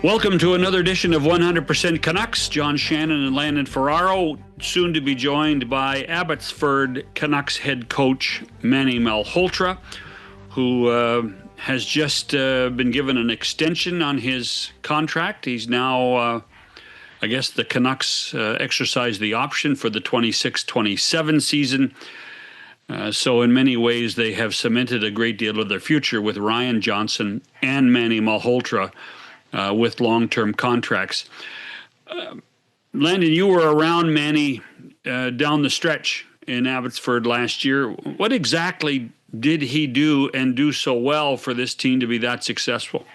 Welcome to another edition of 100% Canucks. John Shannon and Landan Ferraro, soon to be joined by Abbotsford Canucks head coach Manny Malhotra, who has just been given an extension on his contract. He's now, I guess the Canucks exercised the option for the 26-27 season. So in many ways, they have cemented a great deal of their future with Ryan Johnson and Manny Malhotra with long-term contracts. Landon, you were around Manny down the stretch in Abbotsford last year. What exactly did he do and do so well for this team to be that successful?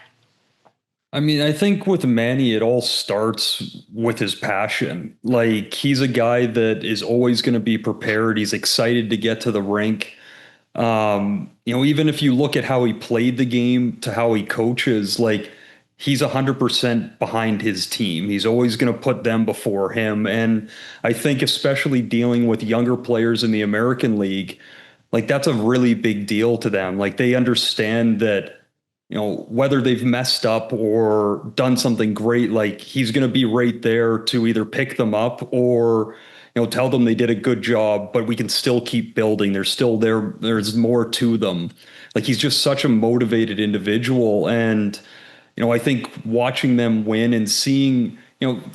I mean, I think with Manny, it all starts with his passion. Like, he's a guy that is always going to be prepared. He's excited to get to the rink. Even if you look at how he played the game to how he coaches, like, he's 100% behind his team. He's always going to put them before him. And I think especially dealing with younger players in the American League, like, that's a really big deal to them. Like, they understand that, whether they've messed up or done something great, like, he's going to be right there to either pick them up or, tell them they did a good job, but we can still keep building. They're still there. There's more to them. Like, he's just such a motivated individual. And, I think watching them win and seeing,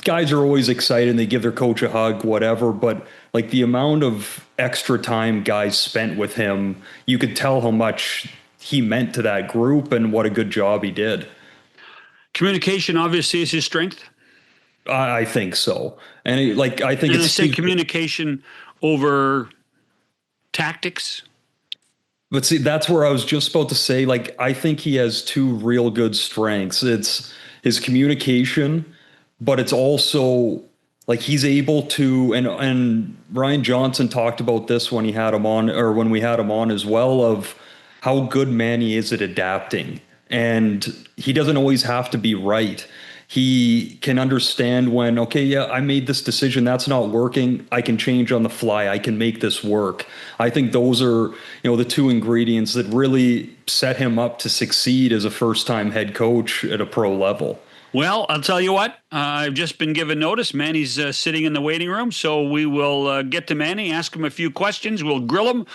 guys are always excited and they give their coach a hug, whatever. But like, the amount of extra time guys spent with him, you could tell how much he meant to that group and what a good job he did. Communication obviously is his strength. I think so. And I think it's communication over tactics. But see, that's where I was just about to say, like, I think he has two real good strengths. It's his communication, but it's also like he's able to, and Ryan Johnson talked about this when he had him on, or when we had him on as well, of how good Manny is at adapting. And he doesn't always have to be right. He can understand when, okay, yeah, I made this decision. That's not working. I can change on the fly. I can make this work. I think those are, the two ingredients that really set him up to succeed as a first-time head coach at a pro level. Well, I'll tell you what, I've just been given notice. Manny's sitting in the waiting room, so we will get to Manny, ask him a few questions. We'll grill him.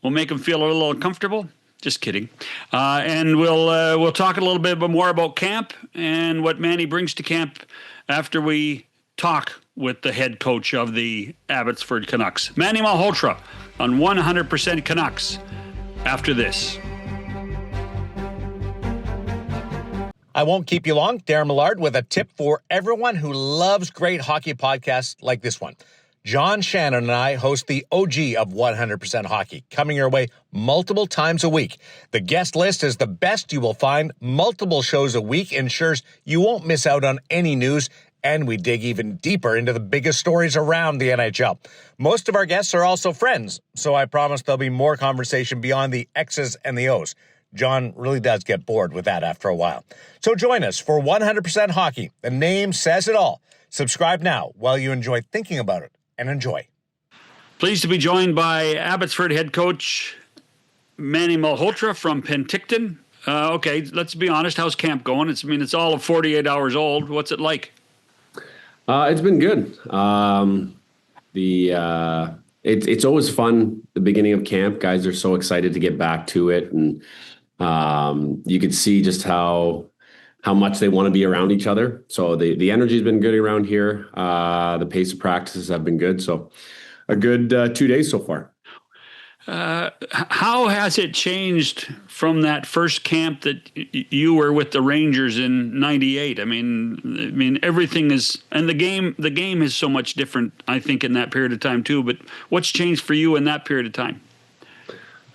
We'll make him feel a little uncomfortable. Just kidding. And we'll talk a little bit more about camp and what Manny brings to camp after we talk with the head coach of the Abbotsford Canucks, Manny Malhotra, on 100% Canucks after this. I won't keep you long. Darren Millard with a tip for everyone who loves great hockey podcasts like this one. John Shannon and I host the OG of 100% Hockey, coming your way multiple times a week. The guest list is the best you will find. Multiple shows a week ensures you won't miss out on any news, and we dig even deeper into the biggest stories around the NHL. Most of our guests are also friends, so I promise there'll be more conversation beyond the X's and the O's. John really does get bored with that after a while. So join us for 100% Hockey. The name says it all. Subscribe now while you enjoy thinking about it. And enjoy. Pleased to be joined by Abbotsford head coach Manny Malhotra from Penticton. Okay, let's be honest. How's camp going? It's all of 48 hours old. What's it like? It's been good. It's always fun. The beginning of camp, guys are so excited to get back to it, and you could see just how much they want to be around each other. So the energy's been good around here. The pace of practices have been good. So a good 2 days so far. How has it changed from that first camp that you were with the Rangers in '98? I mean, everything is, and the game is so much different, I think, in that period of time too. But what's changed for you in that period of time?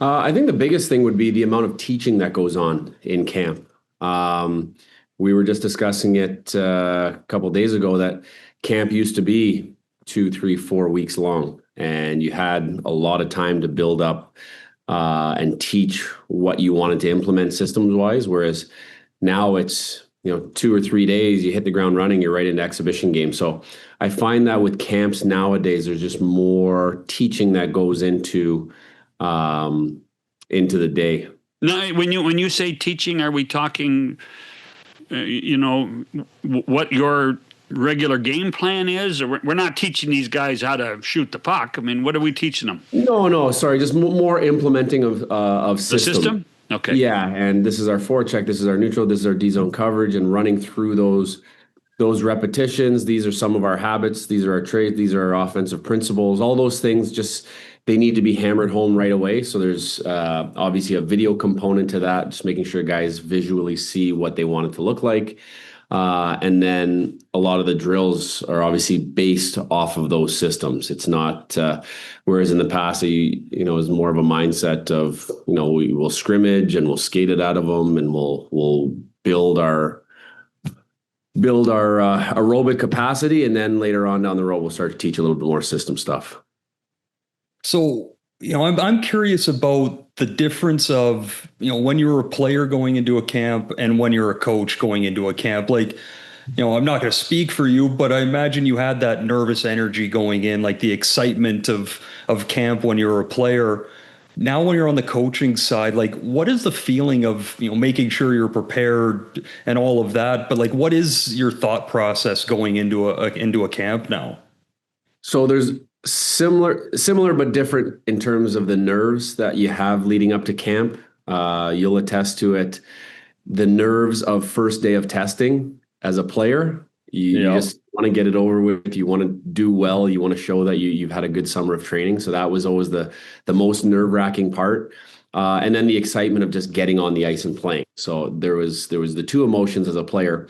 I think the biggest thing would be the amount of teaching that goes on in camp. We were just discussing it a couple of days ago that camp used to be 2, 3, 4 weeks long, and you had a lot of time to build up and teach what you wanted to implement systems-wise, whereas now it's 2 or 3 days, you hit the ground running, you're right into exhibition games. So I find that with camps nowadays, there's just more teaching that goes into the day. Now, when you say teaching, are we talking what your regular game plan is? Or we're not teaching these guys how to shoot the puck. I mean, what are we teaching them? No, sorry, just more implementing of The system? Okay. Yeah, and this is our forecheck, this is our neutral, this is our D zone coverage, and running through those repetitions. These are some of our habits. These are our traits. These are our offensive principles. All those things just they need to be hammered home right away. So there's obviously a video component to that, just making sure guys visually see what they want it to look like. And then a lot of the drills are obviously based off of those systems. It's not, whereas in the past, it was more of a mindset of, we will scrimmage and we'll skate it out of them and we'll build our aerobic capacity. And then later on down the road, we'll start to teach a little bit more system stuff. So, I'm curious about the difference of, when you're a player going into a camp and when you're a coach going into a camp. Like, I'm not going to speak for you, but I imagine you had that nervous energy going in, like the excitement of camp when you're a player. Now, when you're on the coaching side, like, what is the feeling of, making sure you're prepared and all of that? But like, what is your thought process going into a camp now? So there's similar but different in terms of the nerves that you have leading up to camp. You'll attest to it. The nerves of first day of testing as a player, you just want to get it over with. You want to do well. You want to show that you've had a good summer of training. So that was always the most nerve-wracking part. And then the excitement of just getting on the ice and playing. So there was the two emotions as a player.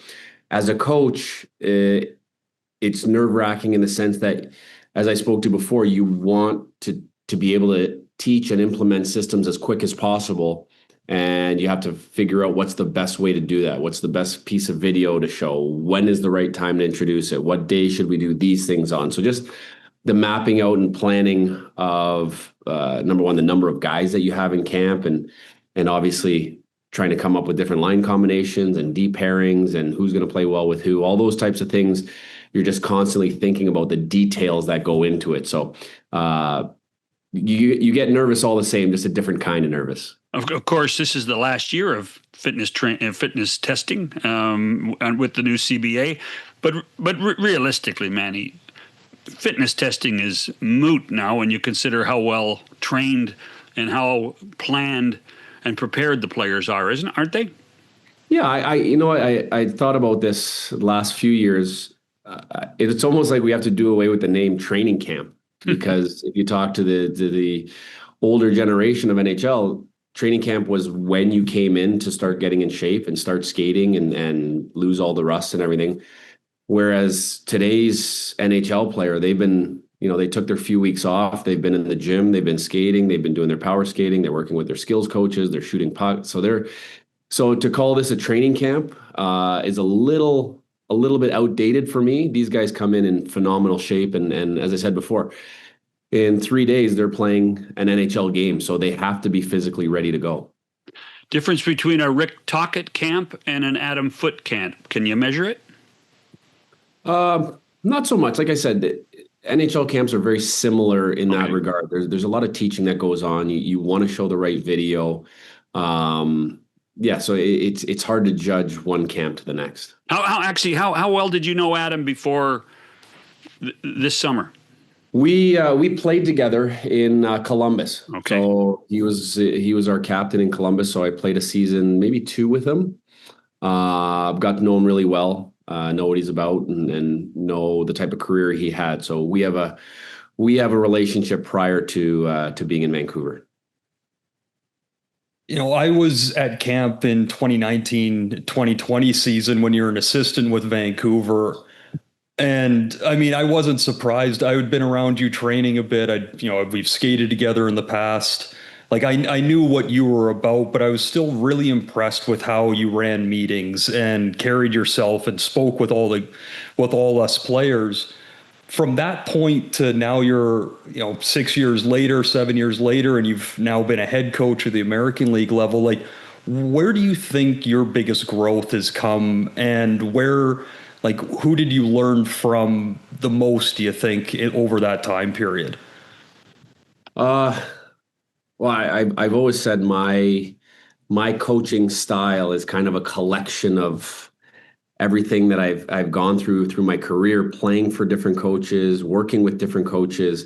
As a coach, it's nerve-wracking in the sense that, as I spoke to before, you want to be able to teach and implement systems as quick as possible. And you have to figure out what's the best way to do that. What's the best piece of video to show? When is the right time to introduce it? What day should we do these things on? So just the mapping out and planning of, number one, the number of guys that you have in camp, and obviously trying to come up with different line combinations and deep pairings and who's going to play well with who, all those types of things. You're just constantly thinking about the details that go into it. So you get nervous all the same, just a different kind of nervous. Of course, this is the last year of fitness testing and with the new CBA. But realistically, Manny, fitness testing is moot now when you consider how well trained and how planned and prepared the players aren't they? Yeah, I thought about this last few years. It's almost like we have to do away with the name training camp, because if you talk to the older generation of NHL, training camp was when you came in to start getting in shape and start skating and lose all the rust and everything. Whereas today's NHL player, they've been, they took their few weeks off. They've been in the gym, they've been skating, they've been doing their power skating, they're working with their skills coaches, they're shooting pucks. So to call this a training camp is a little bit outdated for me. These guys come in phenomenal shape. And as I said before, in 3 days, they're playing an NHL game. So they have to be physically ready to go. Difference between a Rick Tocchet camp and an Adam Foote camp. Can you measure it? Not so much. Like I said, NHL camps are very similar in that regard. There's a lot of teaching that goes on. You want to show the right video. So it's hard to judge one camp to the next. How well did you know Adam before this summer? We played together in Columbus. Okay. So he was our captain in Columbus. So I played a season, maybe 2 with him. I've got to know him really well, know what he's about, and know the type of career he had. So we have a relationship prior to being in Vancouver. I was at camp in 2019-2020 season when you're an assistant with Vancouver. And I mean, I wasn't surprised. I had been around you training a bit. We've skated together in the past. Like I knew what you were about, but I was still really impressed with how you ran meetings and carried yourself and spoke with all us players. From that point to now, you're 6 years later, 7 years later, and you've now been a head coach at the American League level. Like, where do you think your biggest growth has come, and who did you learn from the most, do you think, over that time period? Well, I've always said my coaching style is kind of a collection of everything that I've gone through my career, playing for different coaches, working with different coaches.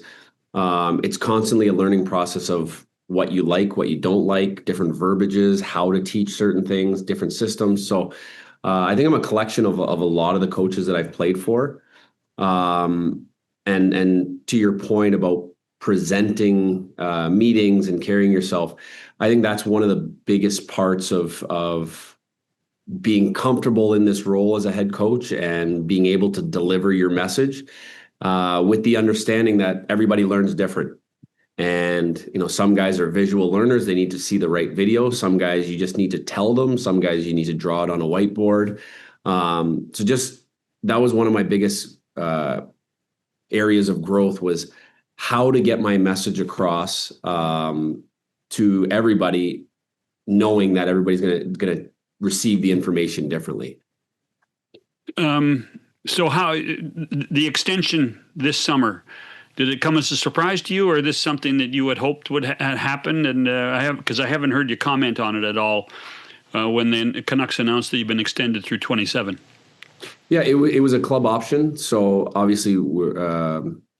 It's constantly a learning process of what you like, what you don't like, different verbiages, how to teach certain things, different systems. So I think I'm a collection of a lot of the coaches that I've played for. And to your point about presenting meetings and carrying yourself, I think that's one of the biggest parts of being comfortable in this role as a head coach and being able to deliver your message with the understanding that everybody learns different. And, some guys are visual learners. They need to see the right video. Some guys, you just need to tell them. Some guys, you need to draw it on a whiteboard. So just that was one of my biggest areas of growth, was how to get my message across to everybody, knowing that everybody's gonna receive the information differently. So how the extension this summer, did it come as a surprise to you, or is this something that you had hoped would happen? And because I haven't heard you comment on it at all when the Canucks announced that you've been extended through 27. Yeah, it was a club option. So obviously,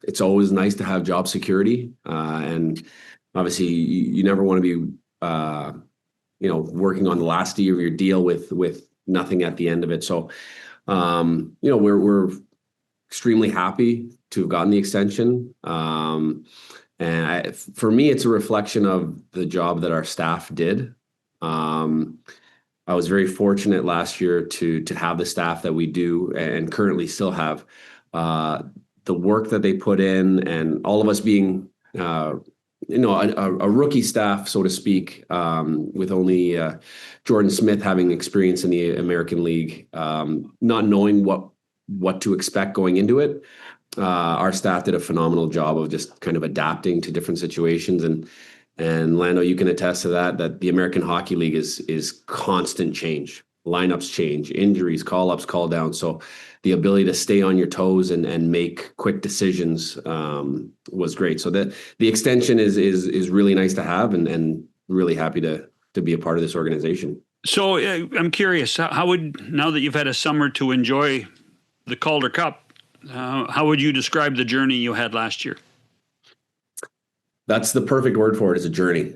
it's always nice to have job security, and obviously, you never want to be, working on the last year of your deal with nothing at the end of it. So, we're extremely happy to have gotten the extension. And for me, it's a reflection of the job that our staff did. I was very fortunate last year to have the staff that we do and currently still have. The work that they put in, and all of us being, a rookie staff, so to speak, with only Jordan Smith having experience in the American League, not knowing what to expect going into it. Our staff did a phenomenal job of just kind of adapting to different situations. And Lando, you can attest to that the American Hockey League is constant change. Lineups change, injuries, call-ups, call-downs. So the ability to stay on your toes and make quick decisions was great. So the extension is really nice to have, and really happy to be a part of this organization. So I'm curious, how would, now that you've had a summer to enjoy the Calder Cup, how would you describe the journey you had last year? That's the perfect word for it, is a journey.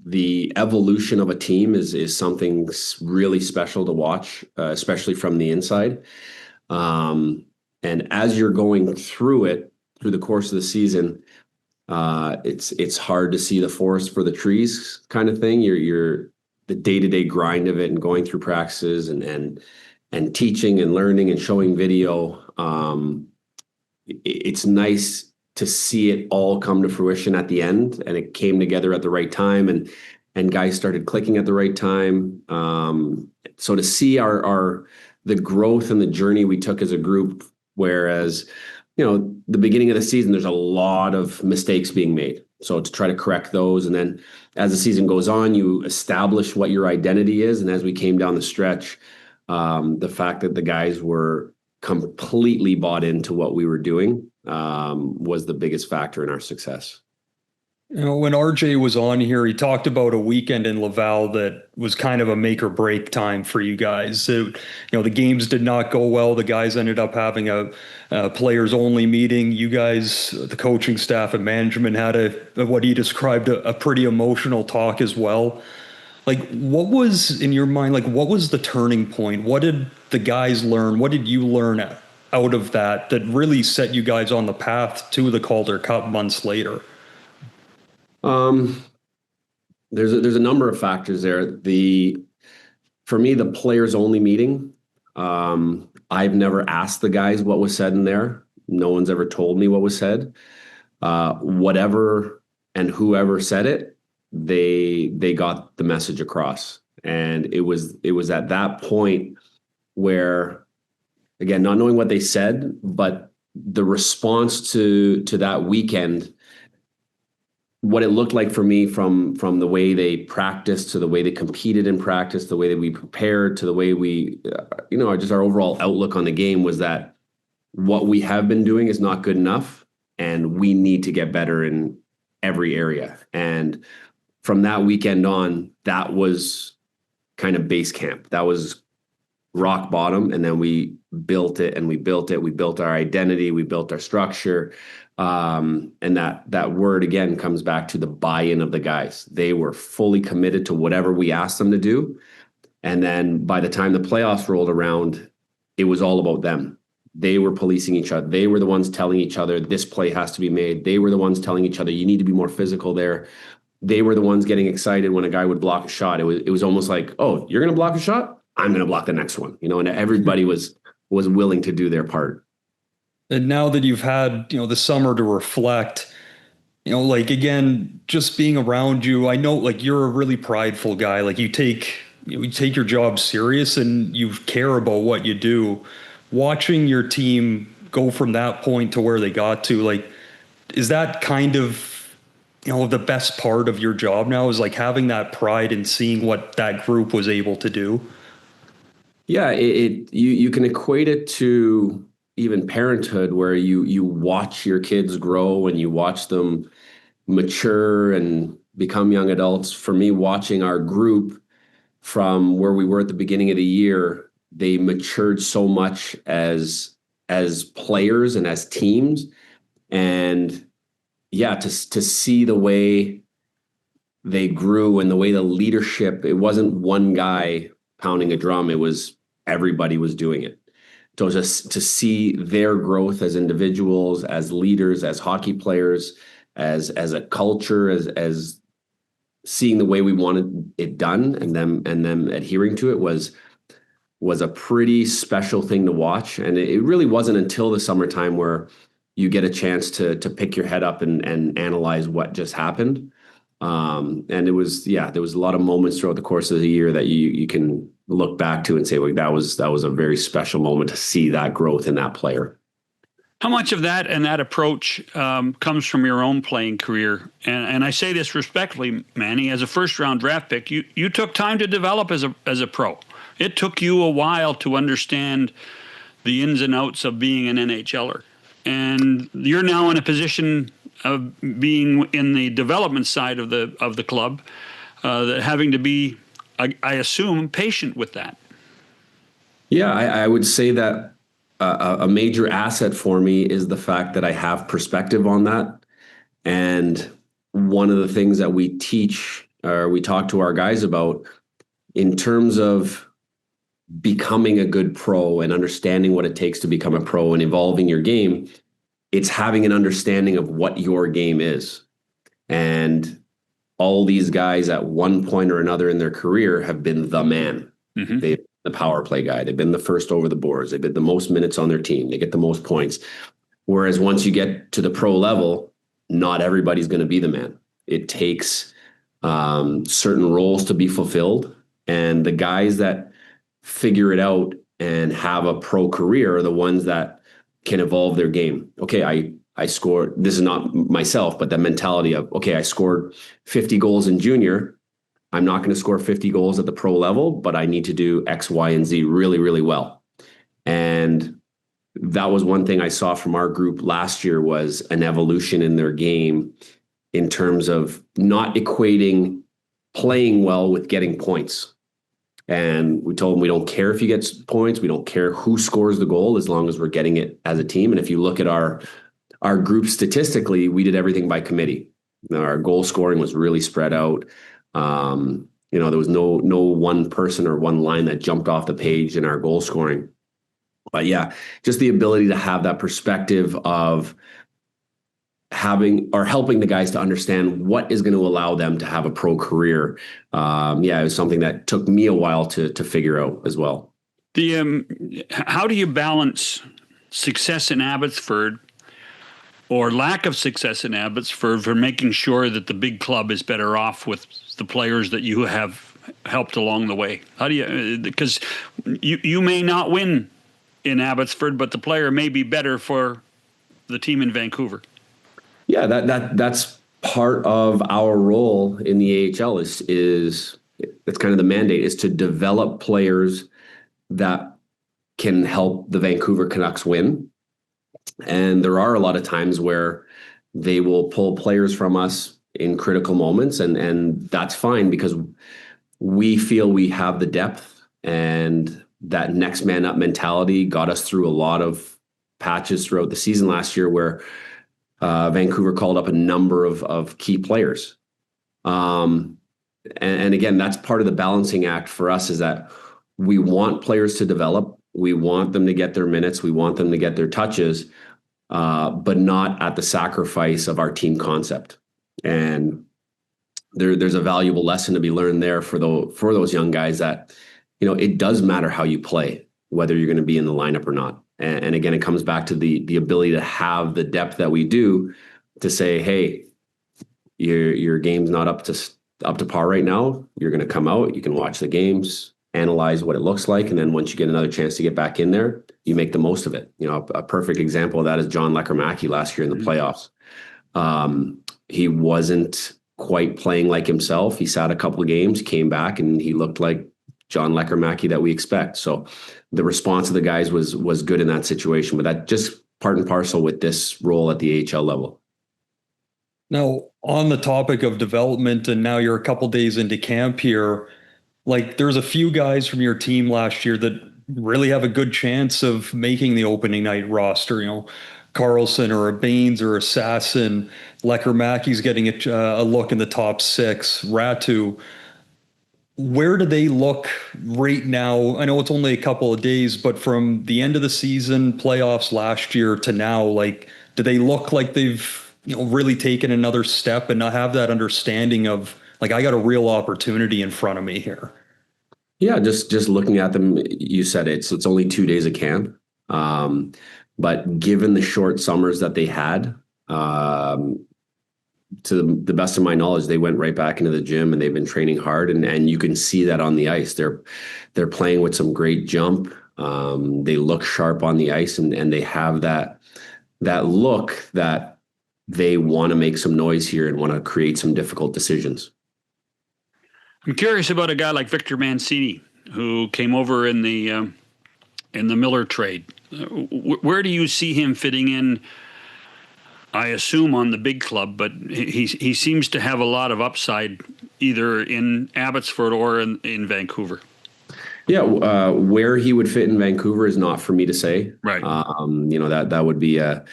The evolution of a team is something really special to watch, especially from the inside. And as you're going through the course of the season, it's hard to see the forest for the trees kind of thing. You're the day-to-day grind of it, and going through practices and teaching and learning and showing video. It's nice to see it all come to fruition at the end, and it came together at the right time, and guys started clicking at the right time. So to see the growth and the journey we took as a group, whereas, the beginning of the season, there's a lot of mistakes being made. So to try to correct those, and then as the season goes on, you establish what your identity is. And as we came down the stretch, the fact that the guys were completely bought into what we were doing was the biggest factor in our success. When RJ was on here, he talked about a weekend in Laval that was kind of a make or break time for you guys. The games did not go well. The guys ended up having a players only meeting. You guys, the coaching staff and management, had what he described a pretty emotional talk as well. Like, what was, in your mind, what was the turning point? What did the guys learn? What did you learn out of that really set you guys on the path to the Calder Cup months later? There's a number of factors there. For me, the players only meeting, I've never asked the guys what was said in there. No one's ever told me what was said. Whatever and whoever said it, they got the message across. And it was at that point where, again, not knowing what they said, but the response to that weekend, what it looked like for me from the way they practiced, to the way they competed in practice, the way that we prepared, to the way we, just our overall outlook on the game, was that what we have been doing is not good enough, and we need to get better in every area. And from that weekend on, that was kind of base camp. That was rock bottom, and then we built it and we built it. We built our identity, we built our structure. And that word again comes back to the buy-in of the guys. They were fully committed to whatever we asked them to do. And then by the time the playoffs rolled around, it was all about them. They were policing each other. They were the ones telling each other this play has to be made. They were the ones telling each other you need to be more physical there. They were the ones getting excited when a guy would block a shot. It was almost like, oh, you're going to block a shot? I'm going to block the next one. And everybody was willing to do their part. And now that you've had, the summer to reflect, like, again, just being around you, I know, like, you're a really prideful guy. Like, you take your job serious and you care about what you do. Watching your team go from that point to where they got to, like, is that kind of, the best part of your job now, is like having that pride and seeing what that group was able to do? Yeah, you can equate it to even parenthood, where you watch your kids grow and you watch them mature and become young adults. For me, watching our group from where we were at the beginning of the year, they matured so much as players and as teams. And yeah, to see the way they grew and the way the leadership, it wasn't one guy pounding a drum, it was everybody was doing it. So just to see their growth as individuals, as leaders, as hockey players, as a culture, as seeing the way we wanted it done, and them adhering to it was a pretty special thing to watch. And it really wasn't until the summertime where you get a chance to pick your head up and analyze what just happened. And there was a lot of moments throughout the course of the year that you can look back to and say, well, that was a very special moment to see that growth in that player. How much of that and that approach comes from your own playing career? And I say this respectfully, Manny, as a first-round draft pick, you took time to develop as a pro. It took you a while to understand the ins and outs of being an NHLer. And you're now in a position of being in the development side of the club, having to be, I assume, patient with that. Yeah, I would say that a major asset for me is the fact that I have perspective on that. And one of the things that we teach, or we talk to our guys about, in terms of becoming a good pro and understanding what it takes to become a pro and evolving your game, it's having an understanding of what your game is. And all these guys at one point or another in their career have been the man. Mm-hmm. They've been the power play guy. They've been the first over the boards. They've been the most minutes on their team. They get the most points. Whereas once you get to the pro level, not everybody's going to be the man. It takes certain roles to be fulfilled. And the guys that figure it out and have a pro career are the ones that can evolve their game. Okay, I scored, this is not myself, but the mentality of, okay, I scored 50 goals in junior. I'm not going to score 50 goals at the pro level, but I need to do X, Y, and Z really, really well. And that was one thing I saw from our group last year, was an evolution in their game in terms of not equating playing well with getting points. And we told them, we don't care if you get points. We don't care who scores the goal, as long as we're getting it as a team. And if you look at our group statistically, we did everything by committee. Our goal scoring was really spread out. There was no one person or one line that jumped off the page in our goal scoring. But yeah, just the ability to have that perspective of having or helping the guys to understand what is going to allow them to have a pro career. It was something that took me a while to figure out as well. How do you balance success in Abbotsford or lack of success in Abbotsford for making sure that the big club is better off with the players that you have helped along the way? How do you, because you may not win in Abbotsford, but the player may be better for the team in Vancouver. Yeah, that's part of our role in the AHL is that's kind of the mandate, is to develop players that can help the Vancouver Canucks win. And there are a lot of times where they will pull players from us in critical moments, and that's fine, because we feel we have the depth and that next man up mentality got us through a lot of patches throughout the season last year where Vancouver called up a number of key players. And again, that's part of the balancing act for us, is that we want players to develop. We want them to get their minutes. We want them to get their touches, but not at the sacrifice of our team concept. And there's a valuable lesson to be learned there for those young guys, that, it does matter how you play, whether you're going to be in the lineup or not. And again, it comes back to the ability to have the depth that we do to say, hey, your game's not up to par right now. You're going to come out, you can watch the games, analyze what it looks like, and then once you get another chance to get back in there, you make the most of it. A perfect example of that is John Lekkerimäki last year in the playoffs. He wasn't quite playing like himself. He sat a couple of games, came back, and he looked like John Lekkerimäki that we expect. So the response of the guys was good in that situation, but that just part and parcel with this role at the AHL level. Now, on the topic of development, and now you're a couple days into camp here, like there's a few guys from your team last year that really have a good chance of making the opening night roster. Carlson or a Baines or a Sasson. Lekkerimäki's getting a look in the top 6. Ratu. Where do they look right now? I know it's only a couple of days, but from the end of the season, playoffs last year to now, like, do they look like they've really taken another step and not have that understanding of, like, I got a real opportunity in front of me here? Yeah, just looking at them, you said it's only 2 days of camp. But given the short summers that they had, to the best of my knowledge, they went right back into the gym and they've been training hard, and you can see that on the ice. They're playing with some great jump. They look sharp on the ice, and they have that look that they want to make some noise here and want to create some difficult decisions. I'm curious about a guy like Victor Mancini, who came over in the Miller trade. Where do you see him fitting in? I assume on the big club, but he seems to have a lot of upside either in Abbotsford or in Vancouver. Yeah, where he would fit in Vancouver is not for me to say. Right. That would be a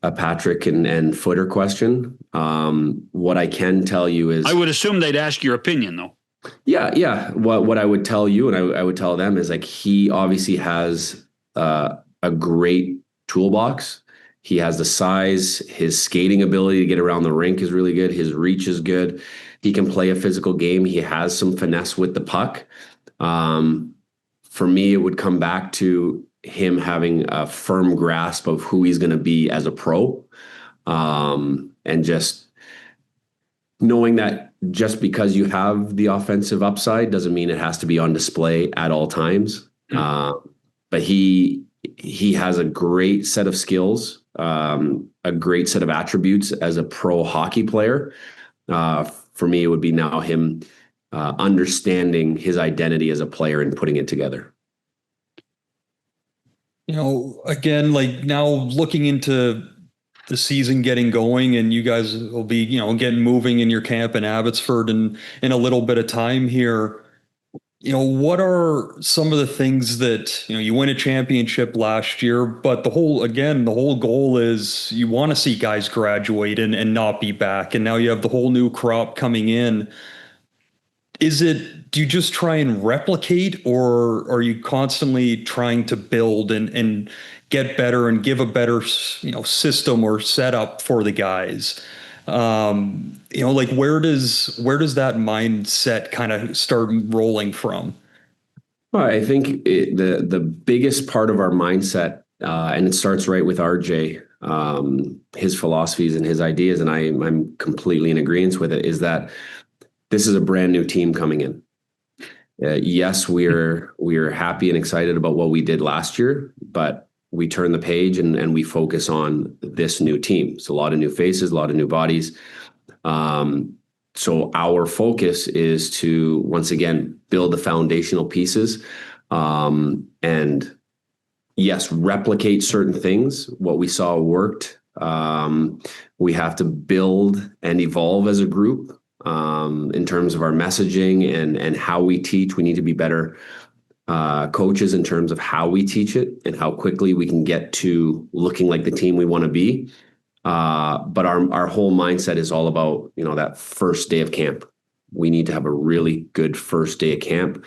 Patrick and Footer question. What I can tell you is, I would assume they'd ask your opinion, though. Yeah. What I would tell you, and I would tell them, is like, he obviously has a great toolbox. He has the size. His skating ability to get around the rink is really good. His reach is good. He can play a physical game. He has some finesse with the puck. For me, it would come back to him having a firm grasp of who he's going to be as a pro, and just knowing that just because you have the offensive upside doesn't mean it has to be on display at all times. But he has a great set of skills, a great set of attributes as a pro hockey player. For me, it would be now him understanding his identity as a player and putting it together. Again, like now looking into the season getting going, and you guys will be, getting moving in your camp in Abbotsford and in a little bit of time here. What are some of the things that, you win a championship last year, but the whole goal is you want to see guys graduate and not be back. And now you have the whole new crop coming in. Do you just try and replicate, or are you constantly trying to build and get better and give a better, system or setup for the guys? Like where does that mindset kind of start rolling from? Well, I think the biggest part of our mindset, and it starts right with RJ, his philosophies and his ideas, and I'm completely in agreement with it, is that this is a brand new team coming in. Yes, we're happy and excited about what we did last year, but we turn the page and we focus on this new team. It's a lot of new faces, a lot of new bodies. So our focus is to, once again, build the foundational pieces, and yes, replicate certain things. What we saw worked. We have to build and evolve as a group, in terms of our messaging and how we teach. We need to be better coaches in terms of how we teach it and how quickly we can get to looking like the team we want to be. But our whole mindset is all about, that first day of camp. We need to have a really good first day of camp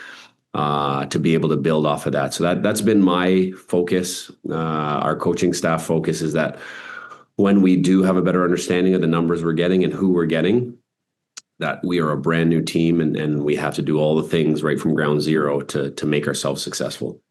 to be able to build off of that. So that's been my focus. Our coaching staff focus is that when we do have a better understanding of the numbers we're getting and who we're getting, that we are a brand new team and we have to do all the things right from ground zero to make ourselves successful.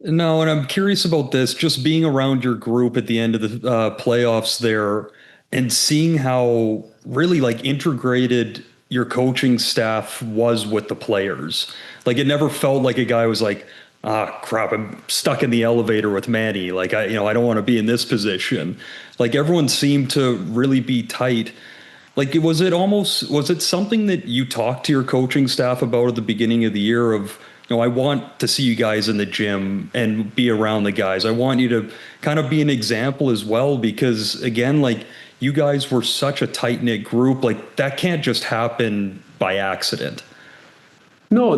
No, and I'm curious about this, just being around your group at the end of the playoffs there and seeing how really like integrated your coaching staff was with the players. Like it never felt like a guy was like, crap, I'm stuck in the elevator with Manny. Like I don't want to be in this position. Like everyone seemed to really be tight. Like, was it something that you talked to your coaching staff about at the beginning of the year of, I want to see you guys in the gym and be around the guys. I want you to kind of be an example as well, because again, like you guys were such a tight knit group, like that can't just happen by accident. No,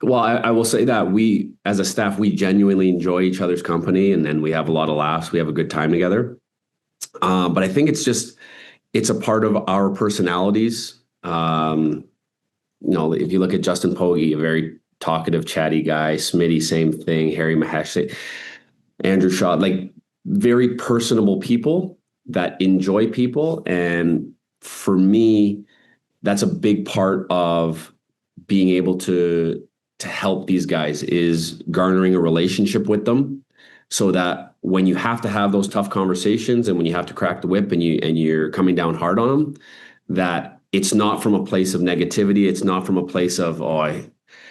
well, I will say that we, as a staff, we genuinely enjoy each other's company and we have a lot of laughs. We have a good time together. But I think it's a part of our personalities. If you look at Justin Pogge, a very talkative, chatty guy, Smitty, same thing, Harry Mahesh, Andrew Shaw, like very personable people that enjoy people. And for me, that's a big part of being able to help these guys is garnering a relationship with them so that when you have to have those tough conversations and when you have to crack the whip and you're coming down hard on them, that it's not from a place of negativity. It's not from a place of,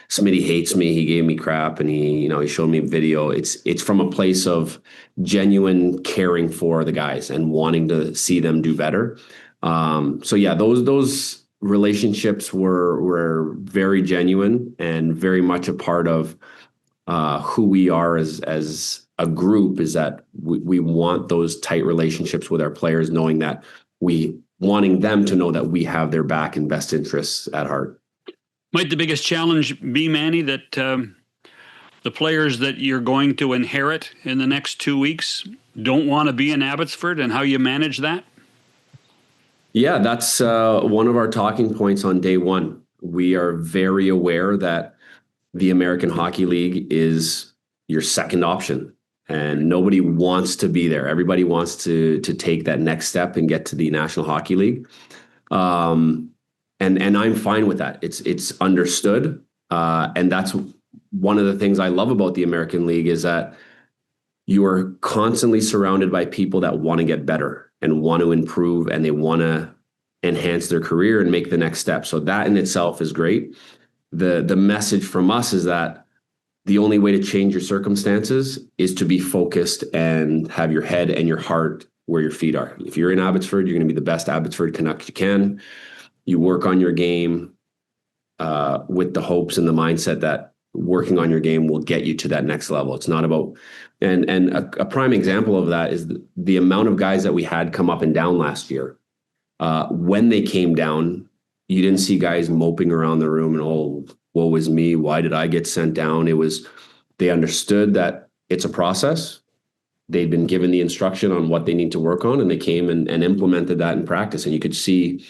Smitty hates me. He gave me crap and he showed me video. It's from a place of genuine caring for the guys and wanting to see them do better. So yeah, those relationships were very genuine and very much a part of who we are as a group, is that we want those tight relationships with our players, knowing that wanting them to know that we have their back and best interests at heart. Might the biggest challenge be, Manny, that the players that you're going to inherit in the next 2 weeks don't want to be in Abbotsford, and how you manage that? Yeah, that's one of our talking points on day one. We are very aware that the American Hockey League is your second option, and nobody wants to be there. Everybody wants to take that next step and get to the National Hockey League. And I'm fine with that. It's understood. And that's one of the things I love about the American League is that you are constantly surrounded by people that want to get better and want to improve and they want to enhance their career and make the next step. So that in itself is great. The message from us is that the only way to change your circumstances is to be focused and have your head and your heart where your feet are. If you're in Abbotsford, you're going to be the best Abbotsford Canuck you can. You work on your game with the hopes and the mindset that working on your game will get you to that next level. It's not about, and a prime example of that is the amount of guys that we had come up and down last year. When they came down, you didn't see guys moping around the room and, woe is me, why did I get sent down? They understood that it's a process. They'd been given the instruction on what they need to work on, and they came and implemented that in practice. And you could see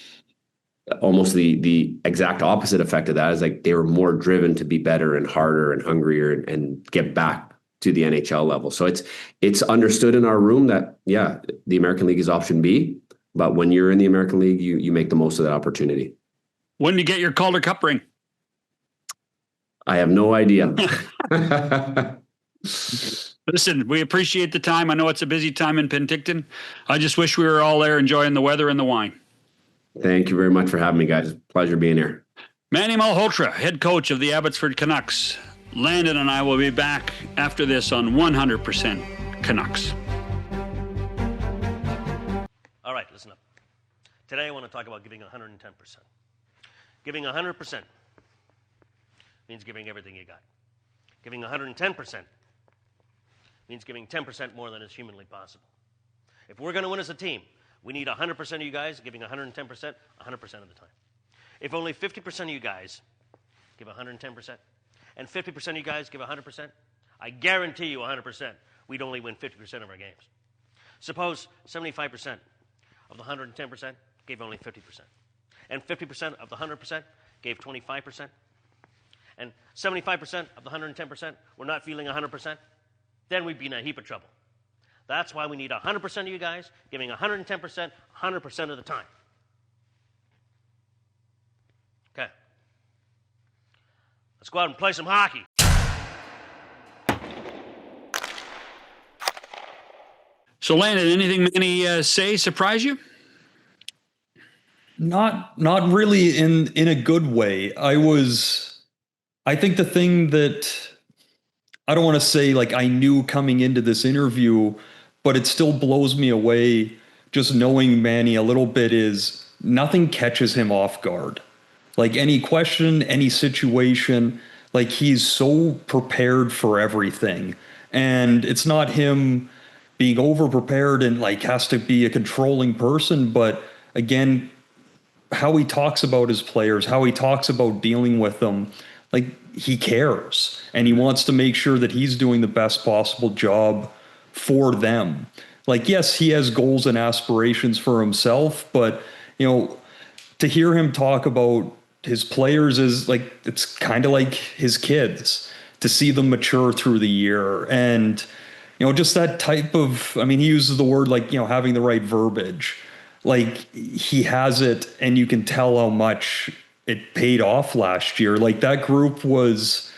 almost the exact opposite effect of that is like they were more driven to be better and harder and hungrier and get back to the NHL level. So it's understood in our room that, yeah, the American League is option B, but when you're in the American League, you make the most of that opportunity. When do you get your Calder Cup ring? I have no idea. Listen, we appreciate the time. I know it's a busy time in Penticton. I just wish we were all there enjoying the weather and the wine. Thank you very much for having me, guys. Pleasure being here. Manny Malhotra, head coach of the Abbotsford Canucks. Landon and I will be back after this on 100% Canucks. All right, listen up. Today I want to talk about giving 110%. Giving 100% means giving everything you got. Giving 110% means giving 10% more than is humanly possible. If we're going to win as a team, we need 100% of you guys giving 110% 100% of the time. If only 50% of you guys give 110%, and 50% of you guys give 100%, I guarantee you 100%, we'd only win 50% of our games. Suppose 75% of the 110% gave only 50%, and 50% of the 100% gave 25%, and 75% of the 110% were not feeling 100%, then we'd be in a heap of trouble. That's why we need 100% of you guys giving 110%, 100% of the time. Okay. Let's go out and play some hockey. So, Landon, anything Manny say surprise you? Not really in a good way. I think the thing that I don't want to say like I knew coming into this interview, but it still blows me away just knowing Manny a little bit is nothing catches him off guard. Like any question, any situation, like he's so prepared for everything. And it's not him being over prepared and like has to be a controlling person, but again, how he talks about his players, how he talks about dealing with them, like he cares and he wants to make sure that he's doing the best possible job for them. Like, yes, he has goals and aspirations for himself, but you know, to hear him talk about his players is like, it's kind of like his kids, to see them mature through the year. And, you know, just that type of, I mean, he uses the word like, you know, having the right verbiage. Like he has it and you can tell how much it paid off last year. Like that group was,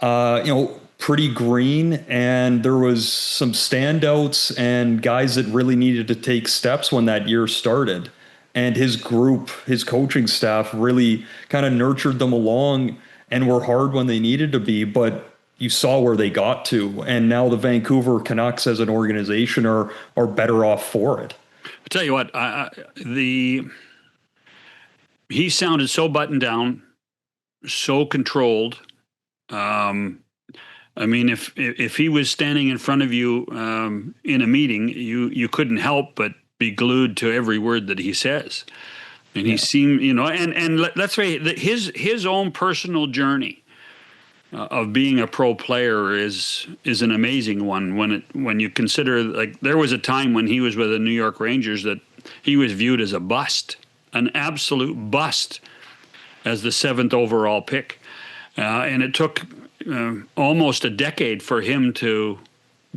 you know, pretty green, and there was some standouts and guys that really needed to take steps when that year started. And his group, his coaching staff really kind of nurtured them along and were hard when they needed to be, but you saw where they got to. And now the Vancouver Canucks as an organization are better off for it. I'll tell you what, he sounded so buttoned down, so controlled. I mean, if he was standing in front of you in a meeting, you couldn't help but be glued to every word that he says. And he seemed, you know, and let's say that his own personal journey of being a pro player is an amazing one. When you consider, like, there was a time when he was with the New York Rangers that he was viewed as a bust, an absolute bust, as the 7th overall pick, and it took almost a decade for him to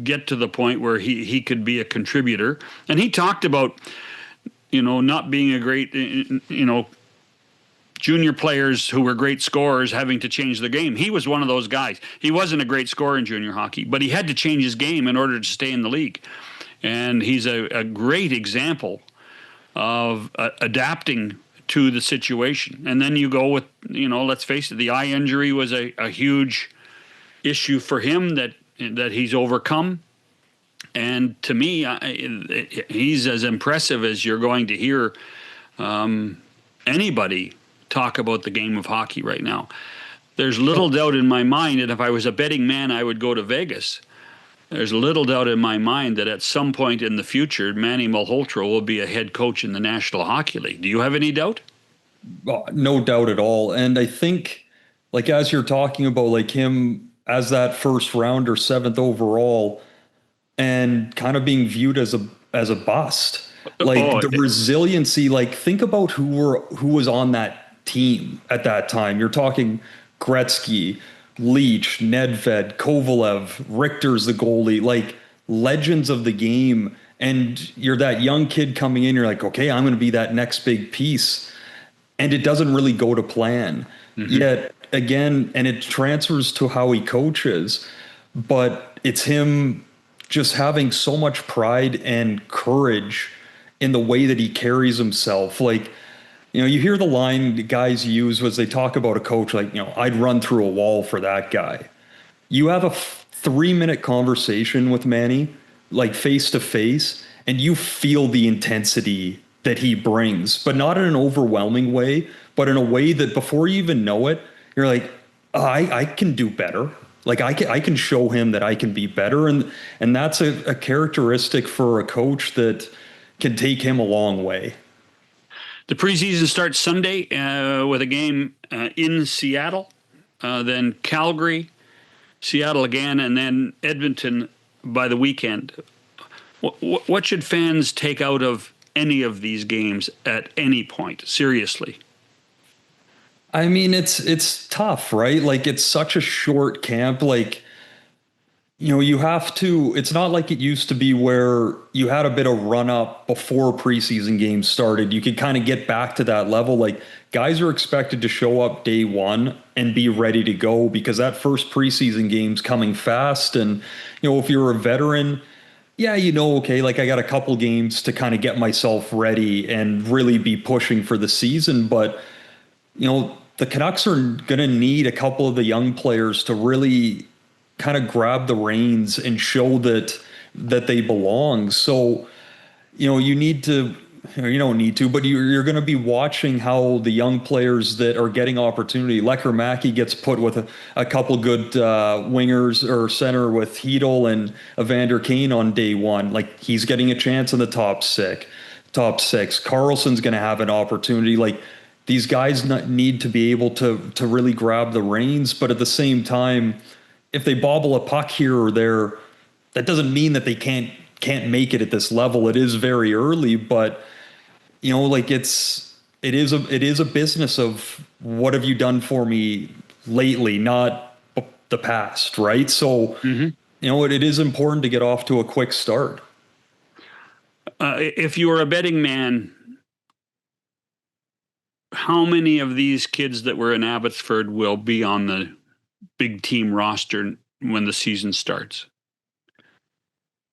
get to the point where he could be a contributor. And he talked about, you know, not being a great, you know, junior players who were great scorers having to change the game. He was one of those guys. He wasn't a great scorer in junior hockey, but he had to change his game in order to stay in the league. And he's a great example of adapting to the situation. And then you go with, you know, let's face it, the eye injury was a huge issue for him that he's overcome. And to me, he's as impressive as you're going to hear anybody talk about the game of hockey right now. There's little doubt in my mind that if I was a betting man, I would go to Vegas. There's little doubt in my mind that at some point in the future, Manny Malhotra will be a head coach in the National Hockey League. Do you have any doubt? No doubt at all. And I think, like, as you're talking about, like, him as that first rounder, 7th overall, and kind of being viewed as a bust. Like the resiliency, like think about who was on that team at that time. You're talking Gretzky, Leach, Nedved, Kovalev, Richter's the goalie, like legends of the game. And you're that young kid coming in, you're like, okay, I'm going to be that next big piece. And it doesn't really go to plan. Mm-hmm. Yet again, and it transfers to how he coaches, but it's him just having so much pride and courage in the way that he carries himself. Like, you know, you hear the line the guys use as they talk about a coach, like, you know, I'd run through a wall for that guy. You have a 3-minute conversation with Manny, like face to face, and you feel the intensity that he brings, but not in an overwhelming way, but in a way that before you even know it, you're like, oh, I can do better. Like I can show him that I can be better. And that's a characteristic for a coach that can take him a long way. The preseason starts Sunday with a game in Seattle. then Calgary, Seattle again, and then Edmonton by the weekend. What should fans take out of any of these games at any point? Seriously. I mean, it's tough, right? Like, it's such a short camp. Like, you have to, it's not like it used to be where you had a bit of run up before preseason games started. You could kind of get back to that level. Like, guys are expected to show up day one and be ready to go because that first preseason game's coming fast. And, if you're a veteran, yeah, okay, like I got a couple games to kind of get myself ready and really be pushing for the season. But, the Canucks are going to need a couple of the young players to really kind of grab the reins and show that they belong. So, you need to, you don't need to, but you're going to be watching how the young players that are getting opportunity. Lecker Mackey gets put with a couple good wingers or center with Hedel and Evander Kane on day one. Like, he's getting a chance in the top six. Carlson's going to have an opportunity. Like, these guys need to be able to really grab the reins, but at the same time, if they bobble a puck here or there, that doesn't mean that they can't make it at this level. It is very early, but like it is a business of what have you done for me lately, not the past, right? So it is important to get off to a quick start. If you were a betting man, how many of these kids that were in Abbotsford will be on the big team roster when the season starts?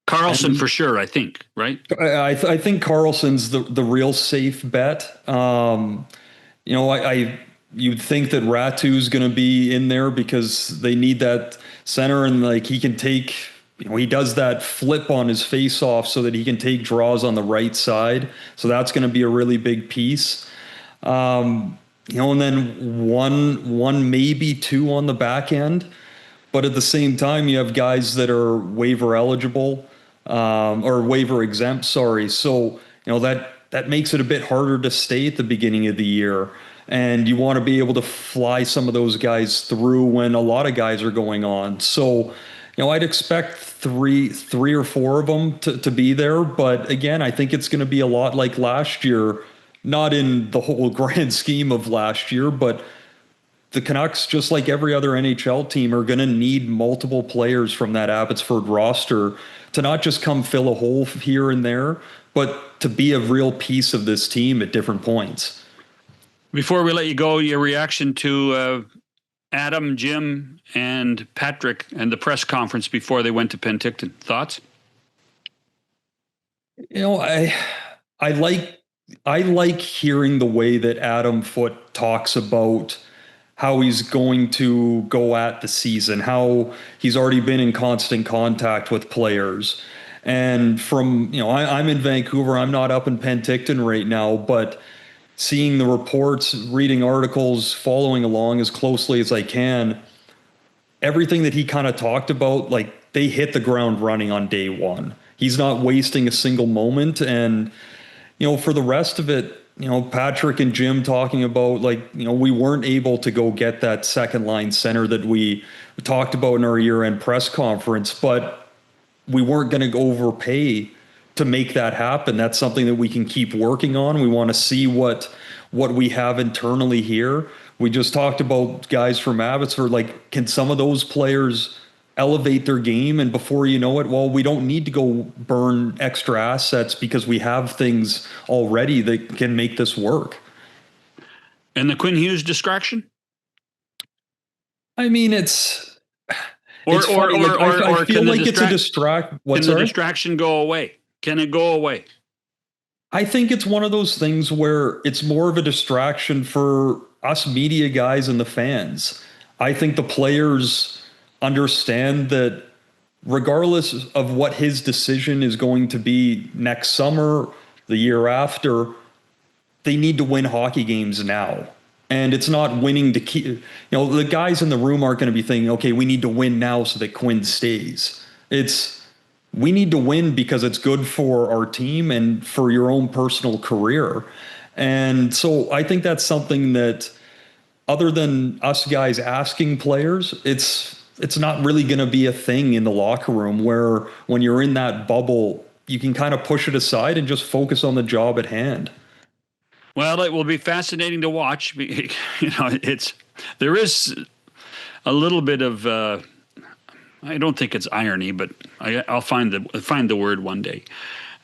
Carlson for sure, I think, right? I think Carlson's the real safe bet. You'd think that Ratu's going to be in there because they need that center, and like he can take, he does that flip on his face off so that he can take draws on the right side. So that's going to be a really big piece. And then one maybe two on the back end, but at the same time you have guys that are waiver eligible or waiver exempt. Sorry, so that makes it a bit harder to stay at the beginning of the year, and you want to be able to fly some of those guys through when a lot of guys are going on. So I'd expect three or four of them to be there, but again, I think it's going to be a lot like last year. Not in the whole grand scheme of last year, but the Canucks, just like every other NHL team, are going to need multiple players from that Abbotsford roster to not just come fill a hole here and there, but to be a real piece of this team at different points. Before we let you go, your reaction to Adam, Jim, and Patrick and the press conference before they went to Penticton. Thoughts? I like hearing the way that Adam Foote talks about how he's going to go at the season, how he's already been in constant contact with players. And from, I'm in Vancouver, I'm not up in Penticton right now, but seeing the reports, reading articles, following along as closely as I can, everything that he kind of talked about, like, they hit the ground running on day one. He's not wasting a single moment. And for the rest of it, Patrick and Jim talking about, like, we weren't able to go get that second line center that we talked about in our year-end press conference, but we weren't going to overpay to make that happen. That's something that we can keep working on. We want to see what we have internally here. We just talked about guys from Abbotsford. Like, can some of those players elevate their game? And before you know it, well, we don't need to go burn extra assets because we have things already that can make this work. And the Quinn Hughes distraction? I mean, it's funny. I feel like it's a distract. Can the distraction go away? Can it go away? I think it's one of those things where it's more of a distraction for us media guys and the fans. I think the players understand that regardless of what his decision is going to be next summer, the year after, they need to win hockey games now. And it's not winning to keep, the guys in the room aren't going to be thinking, okay, we need to win now so that Quinn stays. We need to win because it's good for our team and for your own personal career. And so I think that's something that other than us guys asking players, it's not really going to be a thing in the locker room, where when you're in that bubble, you can kind of push it aside and just focus on the job at hand. Well, it will be fascinating to watch. There is a little bit of I don't think it's irony, but I'll find the word one day,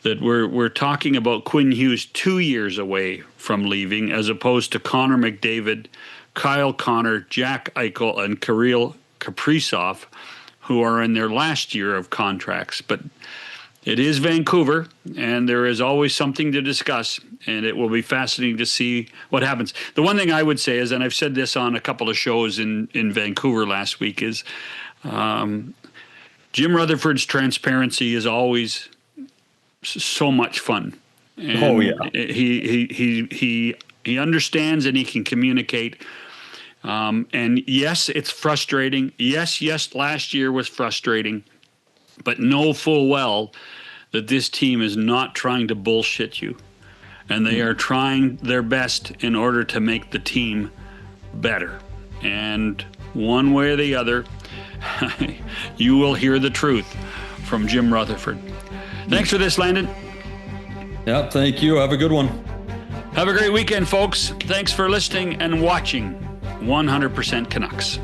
that we're talking about Quinn Hughes 2 years away from leaving, as opposed to Connor McDavid, Kyle Connor, Jack Eichel, and Kirill Kaprizov, who are in their last year of contracts. But it is Vancouver, and there is always something to discuss, and it will be fascinating to see what happens. The one thing I would say is, and I've said this on a couple of shows in Vancouver last week, is Jim Rutherford's transparency is always so much fun. And oh yeah, he understands and he can communicate. And yes, it's frustrating. Yes, last year was frustrating, but know full well that this team is not trying to bullshit you, and they are trying their best in order to make the team better. And one way or the other, you will hear the truth from Jim Rutherford. Thanks for this, Landon. Yeah, thank you. Have a good one. Have a great weekend, folks. Thanks for listening and watching 100% Canucks.